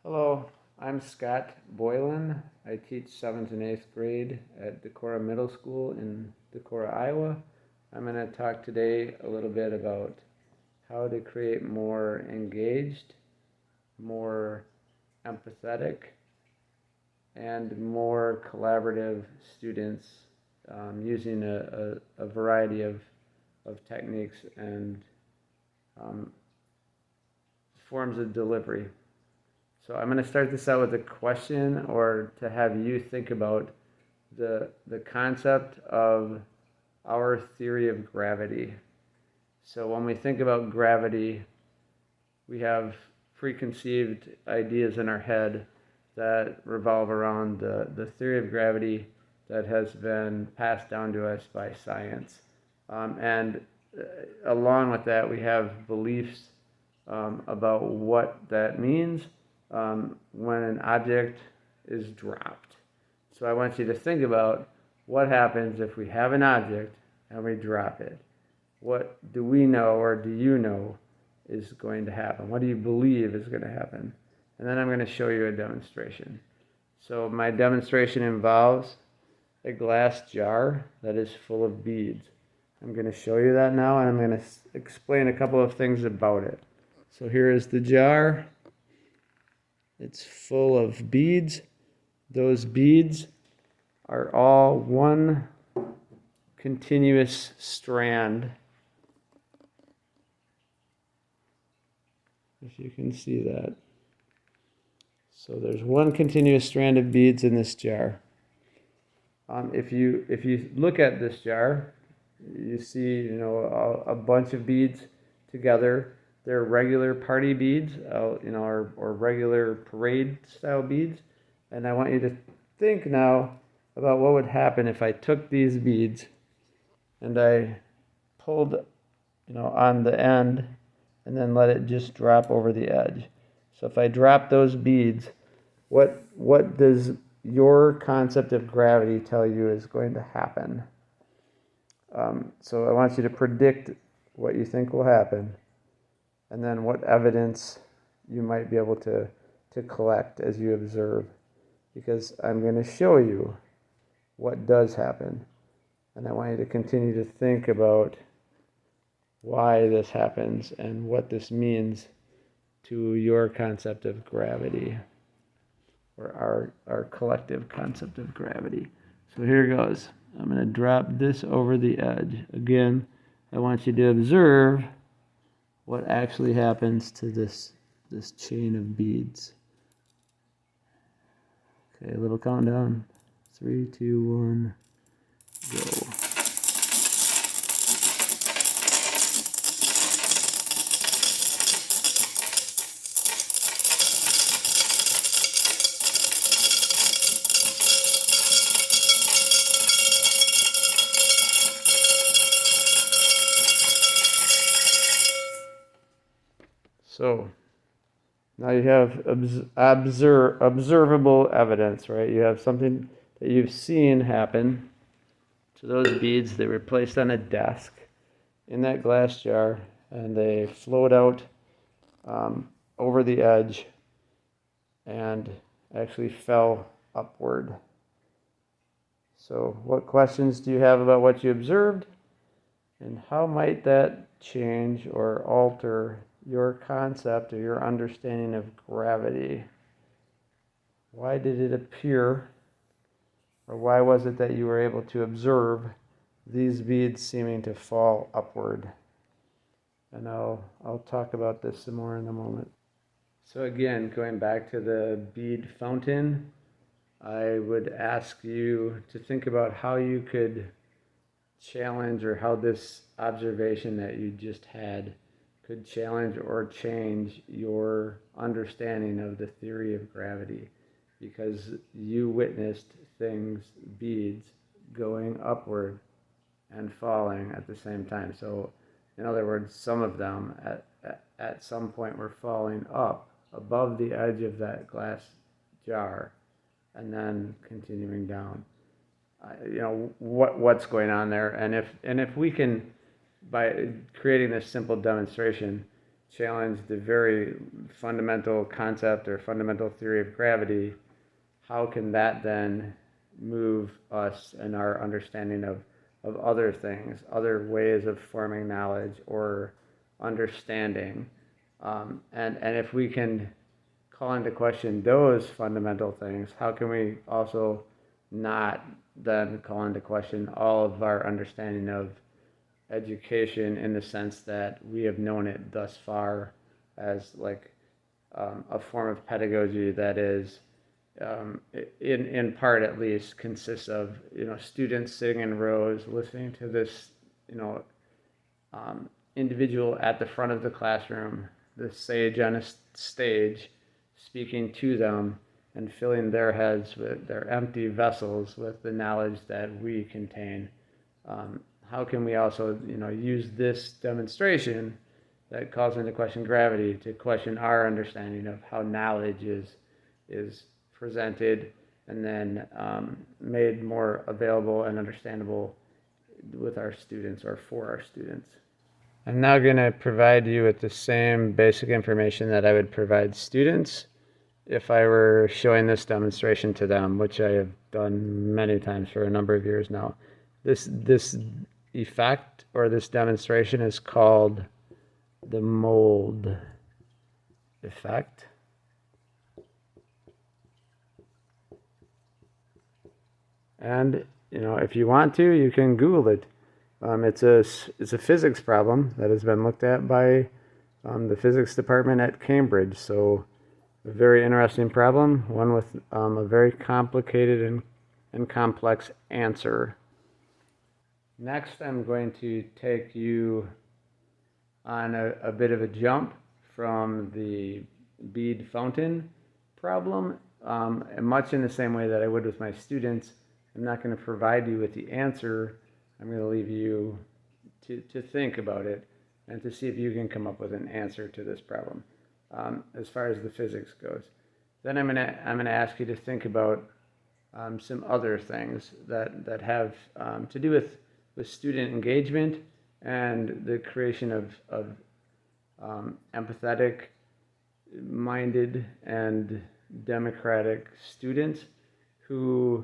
Hello, I'm Scott Boylan. I teach 7th and 8th grade at Decorah Middle School in Decorah, Iowa. I'm going to talk today a little bit about how to create more engaged, more empathetic, and more collaborative students using a variety of techniques and um, forms of delivery. So I'm going to start this out with a question, or to have you think about the concept of our theory of gravity. So when we think about gravity, we have preconceived ideas in our head that revolve around the theory of gravity that has been passed down to us by science. And along with that, we have beliefs about what that means when an object is dropped. So I want you to think about what happens if we have an object and we drop it. What do we know, or do you know, is going to happen? What do you believe is going to happen? And then I'm going to show you a demonstration. So my demonstration involves a glass jar that is full of beads. I'm going to show you that now, and I'm going to explain a couple of things about it. So here is the jar. It's full of beads. Those beads are all one continuous strand. If you can see that. So there's one continuous strand of beads in this jar. If you look at this jar, you see a bunch of beads together. They're regular party beads, or regular parade style beads. And I want you to think now about what would happen if I took these beads and I pulled, on the end and then let it just drop over the edge. So if I drop those beads, what does your concept of gravity tell you is going to happen? So I want you to predict what you think will happen, and then what evidence you might be able to collect as you observe, because I'm going to show you what does happen, and I want you to continue to think about why this happens and what this means to your concept of gravity, or our collective concept of gravity. So here goes. I'm going to drop this over the edge. Again, I want you to observe what actually happens to this chain of beads. Okay, a little countdown. 3, 2, 1, go. So now you have observable evidence, right? You have something that you've seen happen to those beads. They were placed on a desk in that glass jar, and they flowed out over the edge and actually fell upward. So what questions do you have about what you observed? And how might that change or alter your concept or your understanding of gravity? Why did it appear, or why was it that you were able to observe these beads seeming to fall upward? And I'll talk about this some more in a moment. So again, going back to the bead fountain, I would ask you to think about how you could challenge, or how this observation that you just had could challenge or change your understanding of the theory of gravity, because you witnessed things, beads, going upward and falling at the same time. So in other words, some of them at some point were falling up above the edge of that glass jar and then continuing down. What's going on there, and if we can, by creating this simple demonstration, challenge the very fundamental concept or fundamental theory of gravity, how can that then move us in our understanding of other things, other ways of forming knowledge or understanding? And if we can call into question those fundamental things, how can we also not then call into question all of our understanding of education in the sense that we have known it thus far as like a form of pedagogy that is in part at least consists of students sitting in rows listening to this individual at the front of the classroom, the sage on a stage, speaking to them and filling their heads with their empty vessels with the knowledge that we contain. How can we also use this demonstration that calls into question gravity to question our understanding of how knowledge is presented and then made more available and understandable with our students or for our students. I'm now going to provide you with the same basic information that I would provide students if I were showing this demonstration to them, which I have done many times for a number of years now. This effect or this demonstration is called the mold effect. And if you want to, you can Google it. It's a physics problem that has been looked at by the physics department at Cambridge. So a very interesting problem, one with a very complicated and complex answer. Next, I'm going to take you on a bit of a jump from the bead fountain problem, and much in the same way that I would with my students. I'm not going to provide you with the answer. I'm going to leave you to think about it and to see if you can come up with an answer to this problem as far as the physics goes. Then I'm going to ask you to think about some other things that have to do with student engagement and the creation of empathetic minded and democratic students who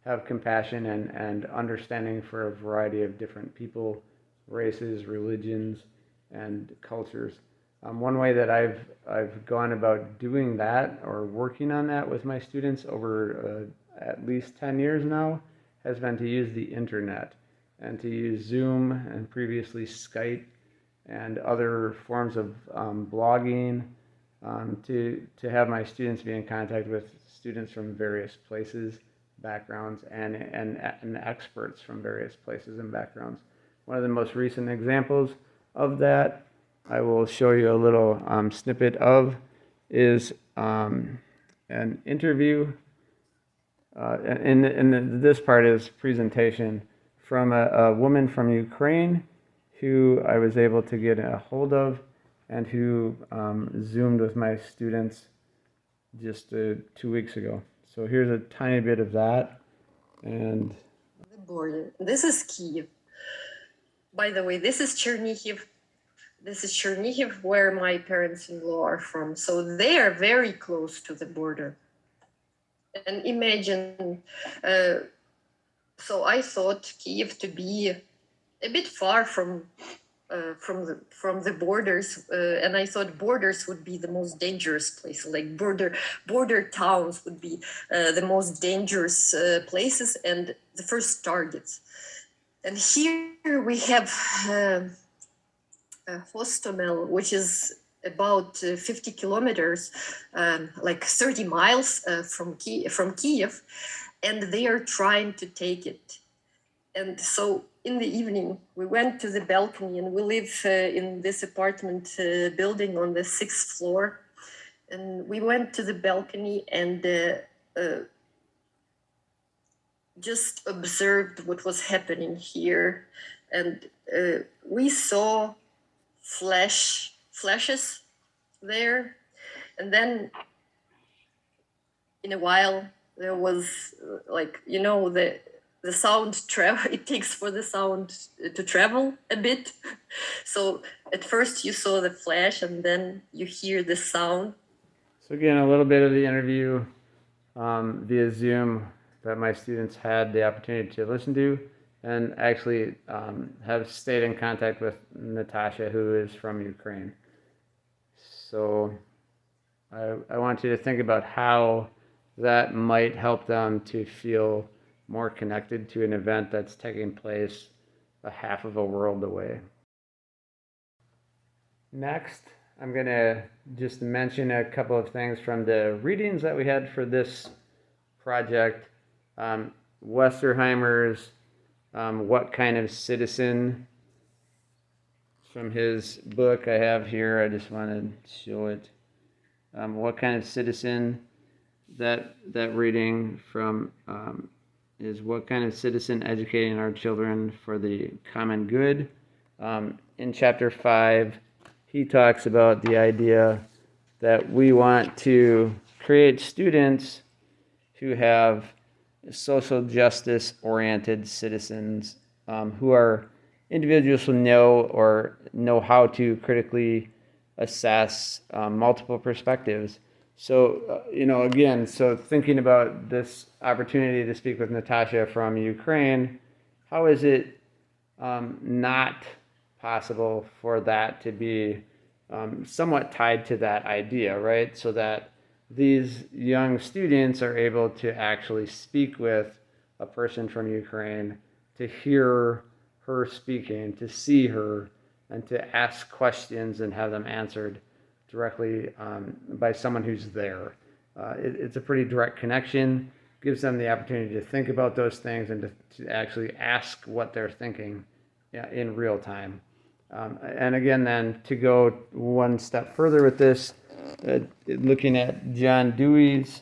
have compassion and understanding for a variety of different people, races, religions, and cultures. One way that I've gone about doing that or working on that with my students over at least 10 years now has been to use the internet and to use Zoom and previously Skype and other forms of blogging to have my students be in contact with students from various places, backgrounds, and experts from various places and backgrounds. One of the most recent examples of that I will show you a little snippet of is an interview. This part is presentation from a woman from Ukraine who I was able to get a hold of and who Zoomed with my students just 2 weeks ago. So here's a tiny bit of that. And the border. This is Kyiv. By the way, this is Chernihiv. This is Chernihiv, where my parents-in-law are from. So they are very close to the border. And imagine, so I thought Kyiv to be a bit far from the borders, and I thought borders would be the most dangerous place. Like border towns would be the most dangerous places and the first targets. And here we have Hostomel, which is about 50 kilometers, like 30 miles from Kiev, and they are trying to take it. And so in the evening, we went to the balcony, and we live in this apartment building on the 6th floor. And we went to the balcony and just observed what was happening here. And we saw flashes there. And then in a while, there was the sound travel. It takes for the sound to travel a bit. So at first you saw the flash, and then you hear the sound. So again, a little bit of the interview via Zoom that my students had the opportunity to listen to, and actually have stayed in contact with Natasha, who is from Ukraine. So I want you to think about how that might help them to feel more connected to an event that's taking place a half of a world away. Next, I'm going to just mention a couple of things from the readings that we had for this project. Westerheimer's What Kind of Citizen, from his book I have here. I just want to show it. What Kind of Citizen, that reading from is What Kind of Citizen Educating Our Children for the Common Good. In chapter 5, he talks about the idea that we want to create students who have social justice oriented citizens, who are individuals who know how to critically assess multiple perspectives. So, again, so thinking about this opportunity to speak with Natasha from Ukraine, how is it not possible for that to be somewhat tied to that idea, right? So that these young students are able to actually speak with a person from Ukraine, to hear her speaking, to see her, and to ask questions and have them answered directly by someone who's there. It's a pretty direct connection, gives them the opportunity to think about those things and to actually ask what they're thinking in real time. And again, then to go one step further with this, looking at John Dewey's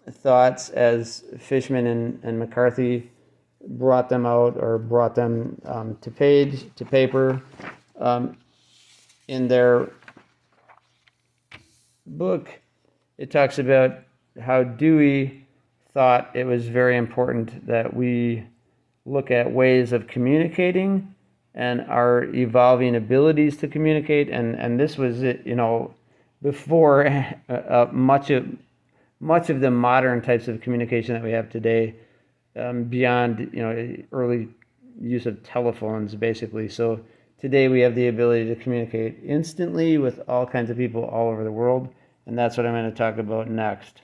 thoughts as Fishman and McCarthy brought them out, or brought them to paper in their book. It talks about how Dewey thought it was very important that we look at ways of communicating and our evolving abilities to communicate, and this was it, before much of the modern types of communication that we have today, beyond early use of telephones, basically. So today we have the ability to communicate instantly with all kinds of people all over the world, and that's what I'm going to talk about next.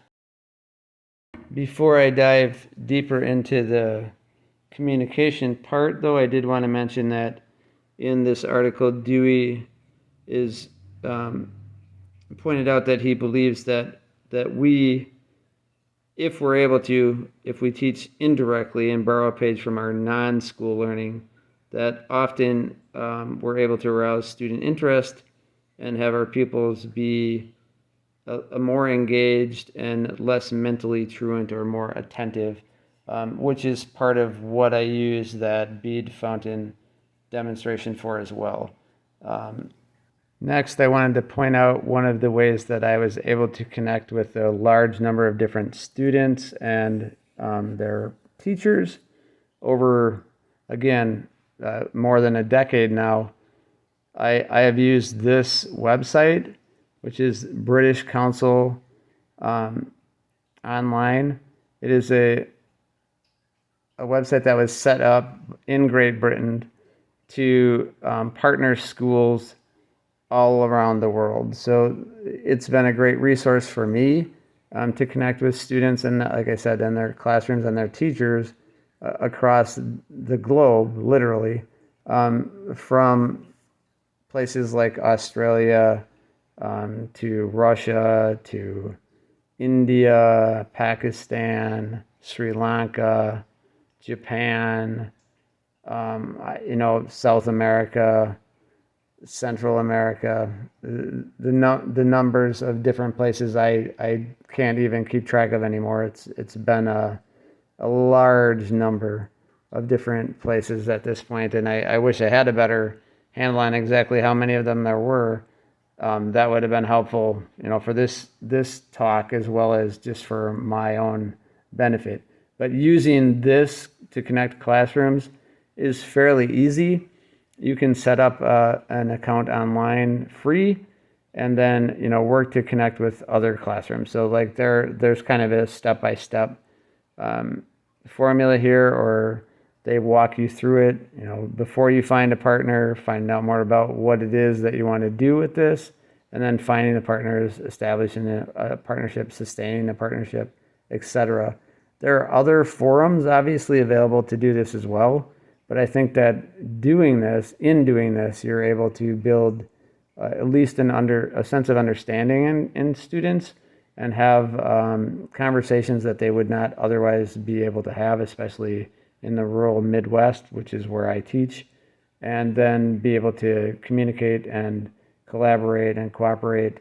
Before I dive deeper into the communication part, though, I did want to mention that in this article, Dewey is pointed out that he believes that we, if we teach indirectly and borrow a page from our non-school learning, that often we're able to arouse student interest and have our pupils be a more engaged and less mentally truant or more attentive, which is part of what I use that bead fountain demonstration for as well. Next, I wanted to point out one of the ways that I was able to connect with a large number of different students and their teachers over, again, more than a decade now. I have used this website, which is British Council Online. It is a website that was set up in Great Britain to partner schools all around the world. So it's been a great resource for me to connect with students and, like I said, in their classrooms and their teachers across the globe, literally, from places like Australia to Russia to India, Pakistan, Sri Lanka, Japan, South America, Central America. The numbers of different places I can't even keep track of anymore. It's been a large number of different places at this point, and I wish I had a better handle on exactly how many of them there were. That would have been helpful, for this talk, as well as just for my own benefit. But using this to connect classrooms is fairly easy. You can set up an account online free, and then work to connect with other classrooms. So like there's kind of a step-by-step formula here, or they walk you through it. Before you find a partner, find out more about what it is that you want to do with this, and then finding the partners, establishing a partnership, sustaining a partnership, etc. There are other forums obviously available to do this as well, but I think that in doing this, you're able to build at least a sense of understanding in students, and have conversations that they would not otherwise be able to have, especially in the rural Midwest, which is where I teach, and then be able to communicate and collaborate and cooperate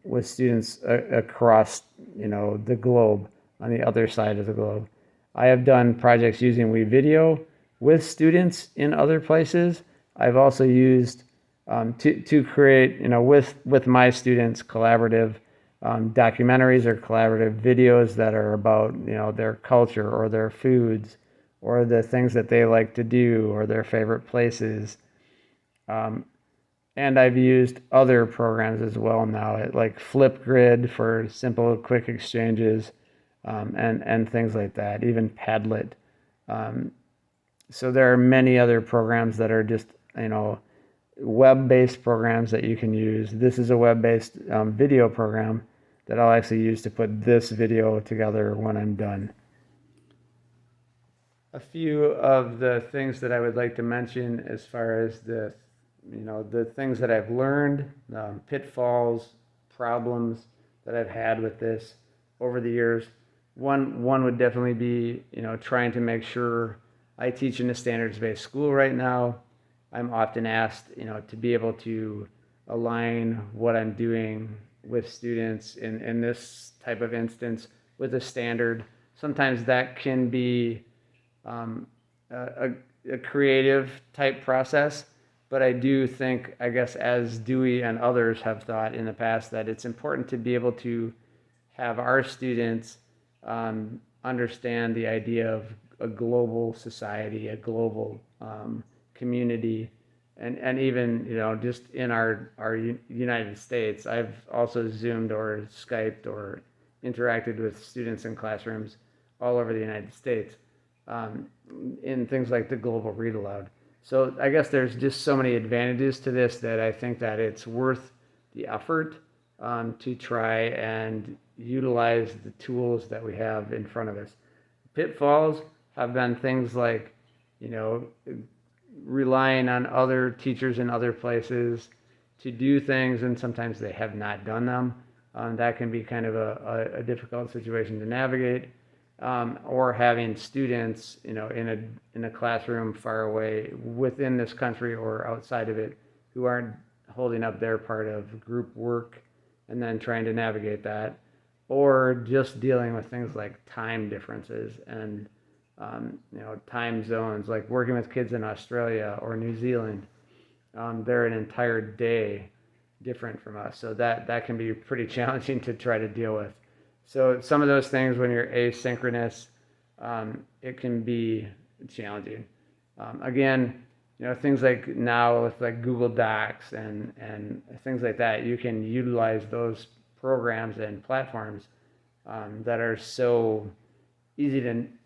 with students across the globe, on the other side of the globe. I have done projects using WeVideo with students in other places. I've also used to create, with my students, collaborative documentaries or collaborative videos that are about, their culture or their foods or the things that they like to do or their favorite places. And I've used other programs as well now, like Flipgrid for simple, quick exchanges, and things like that, even Padlet. So there are many other programs that are just, web-based programs that you can use. This is a web-based video program that I'll actually use to put this video together when I'm done. A few of the things that I would like to mention as far as the things that I've learned, pitfalls, problems that I've had with this over the years. One would definitely be, trying to make sure I teach in a standards-based school right now. I'm often asked, to be able to align what I'm doing with students in this type of instance with a standard. Sometimes that can be a creative type process, but I do think, I guess, as Dewey and others have thought in the past, that it's important to be able to have our students understand the idea of a global society, a global community, and even just in our United States. I've also Zoomed or Skyped or interacted with students in classrooms all over the United States in things like the Global Read Aloud. So I guess there's just so many advantages to this that I think that it's worth the effort to try and utilize the tools that we have in front of us. Pitfalls have been things like, relying on other teachers in other places to do things, and sometimes they have not done them. That can be kind of a difficult situation to navigate. Or having students, in a classroom far away within this country or outside of it who aren't holding up their part of group work, and then trying to navigate that, or just dealing with things like time differences and time zones, like working with kids in Australia or New Zealand. They're an entire day different from us, so that can be pretty challenging to try to deal with. So some of those things, when you're asynchronous, it can be challenging. Again, things like now with like Google Docs and things like that, you can utilize those programs and platforms that are so easy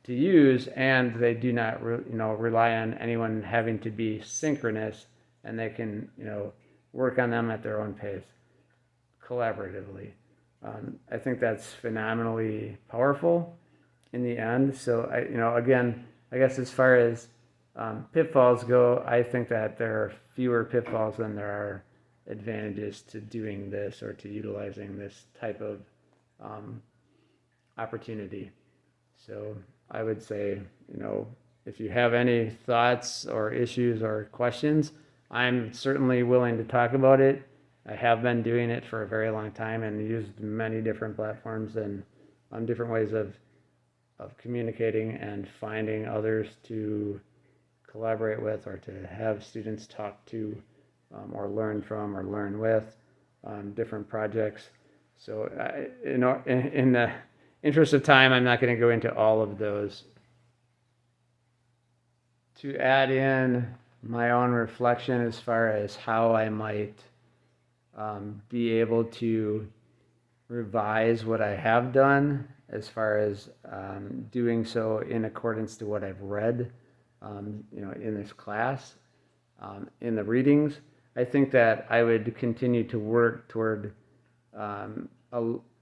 to use, and they do not rely on anyone having to be synchronous, and they can work on them at their own pace collaboratively. I think that's phenomenally powerful in the end. So again, I guess as far as pitfalls go, I think that there are fewer pitfalls than there are advantages to doing this or to utilizing this type of opportunity. So I would say, if you have any thoughts or issues or questions, I'm certainly willing to talk about it. I have been doing it for a very long time and used many different platforms and different ways of communicating and finding others to collaborate with or to have students talk to or learn from or learn with different projects. So interest of time, I'm not going to go into all of those. To add in my own reflection as far as how I might be able to revise what I have done, as far as doing so in accordance to what I've read, in this class, in the readings. I think that I would continue to work toward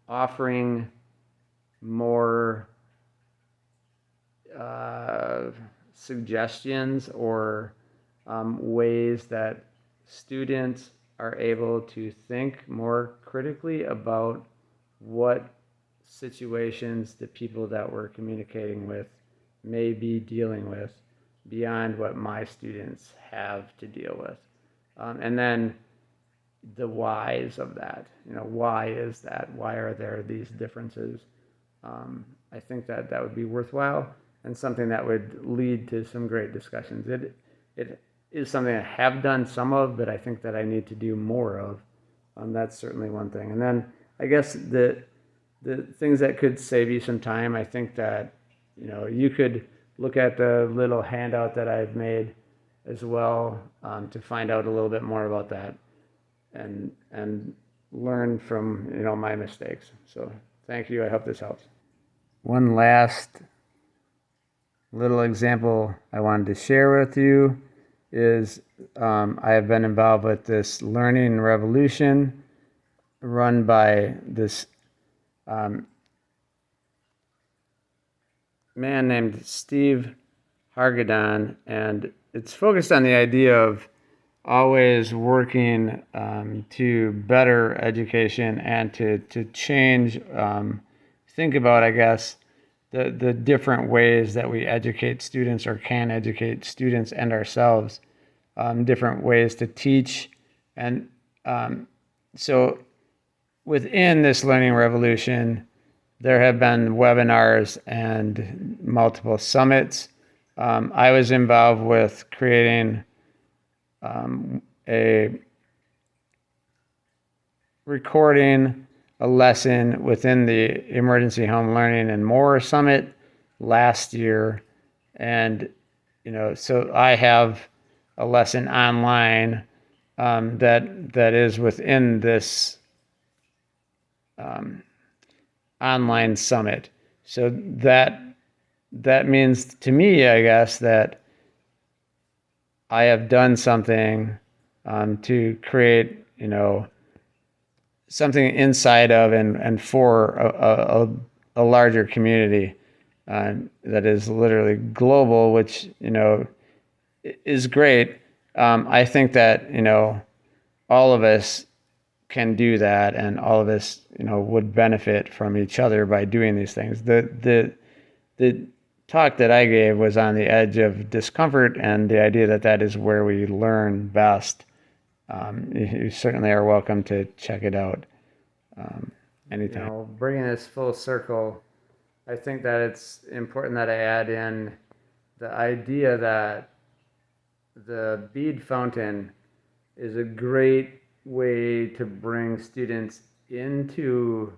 offering more suggestions or ways that students are able to think more critically about what situations the people that we're communicating with may be dealing with beyond what my students have to deal with. And then the whys of that, why is that? Why are there these differences? I think that that would be worthwhile and something that would lead to some great discussions. It is something I have done some of, but I think that I need to do more of. That's certainly one thing. And then I guess the things that could save you some time, I think that, you could look at the little handout that I've made as well, to find out a little bit more about that and learn from, my mistakes. So thank you. I hope this helps. One last little example I wanted to share with you is I have been involved with this learning revolution run by this man named Steve Hargadon, and it's focused on the idea of always working to better education and to change, think about, I guess, the different ways that we educate students or can educate students and ourselves, different ways to teach. And so within this learning revolution, there have been webinars and multiple summits. I was involved with creating a recording a lesson within the Emergency Home Learning and More Summit last year. And, so I have a lesson online that is within this online summit. So that means to me, I guess, that I have done something to create, something inside of and for a larger community that is literally global, which, is great. I think that, all of us can do that, and all of us, would benefit from each other by doing these things. The talk that I gave was on the edge of discomfort and the idea that that is where we learn best. You certainly are welcome to check it out anytime. Bringing this full circle, I think that it's important that I add in the idea that the bead fountain is a great way to bring students into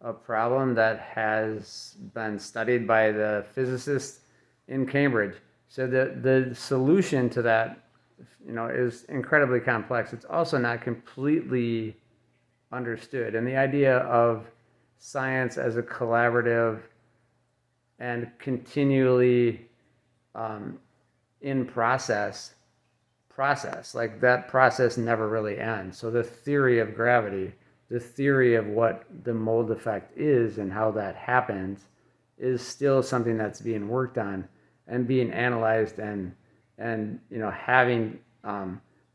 a problem that has been studied by the physicists in Cambridge. So the solution to that, is incredibly complex. It's also not completely understood. And the idea of science as a collaborative and continually in process, like that process never really ends. So the theory of gravity, the theory of what the mold effect is and how that happens is still something that's being worked on and being analyzed, and having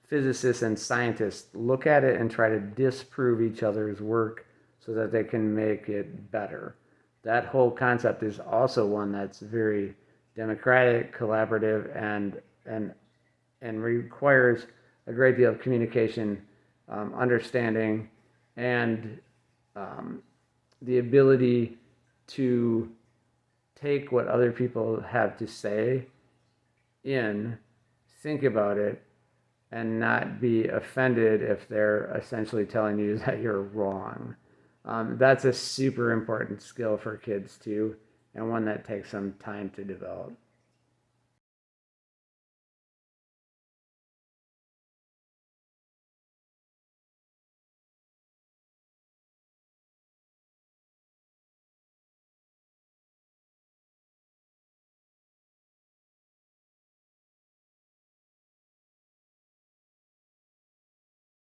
physicists and scientists look at it and try to disprove each other's work so that they can make it better. That whole concept is also one that's very democratic, collaborative, and requires a great deal of communication, understanding, and the ability to take what other people have to say think about it, and not be offended if they're essentially telling you that you're wrong. That's a super important skill for kids too, and one that takes some time to develop.